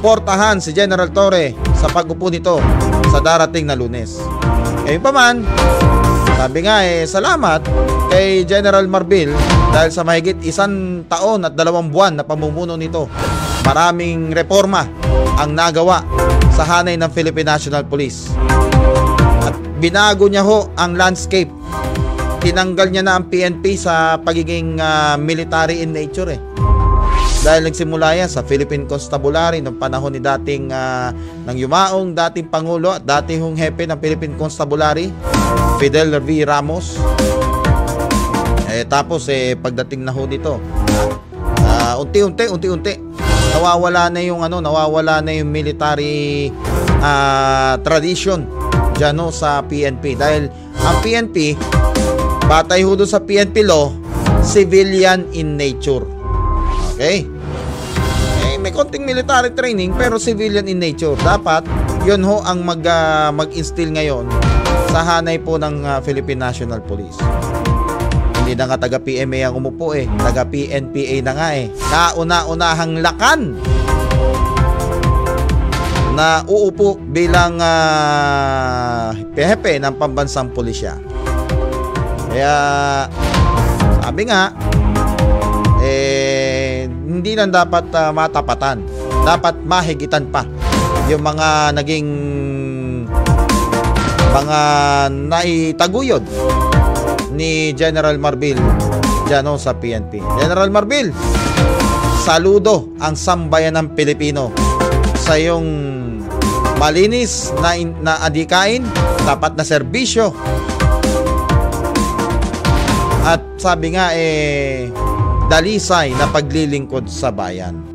suportahan si General Torre sa pag-upo nito sa darating na Lunes. Ngayon pa man, sabi nga salamat kay General Marbil dahil sa mahigit 1 taon at 2 buwan na pamumuno nito. Maraming reforma ang nagawa sa hanay ng Philippine National Police. At binago niya ho ang landscape. Tinanggal niya na ang PNP sa pagiging military in nature Dahil nagsimula yan sa Philippine Constabulary noong panahon ni dating ng yumaong dating Pangulo at dating hong hepe ng Philippine Constabulary, Fidel V. Ramos. Tapos pagdating na ho nito, unti-unti nawawala na yung military tradition diyan sa PNP dahil ang PNP batay ho doon sa PNP law, civilian in nature. Okay? May konting military training pero civilian in nature. Dapat yun ho ang mag-instill ngayon sa hanay po ng Philippine National Police. Hindi na nga taga-PMA ang umupo taga-PNPA na nga Kauna-unahang lakan na uupo bilang hepe ng pambansang pulisya. Kaya sabi nga hindi lang dapat matapatan, dapat mahigitan pa yung mga naging mga naitaguyod ni General Marbil dyan sa PNP. General Marbil, saludo ang sambayan ng Pilipino sa iyong malinis na adikain, tapat na serbisyo. At sabi nga dalisay na paglilingkod sa bayan.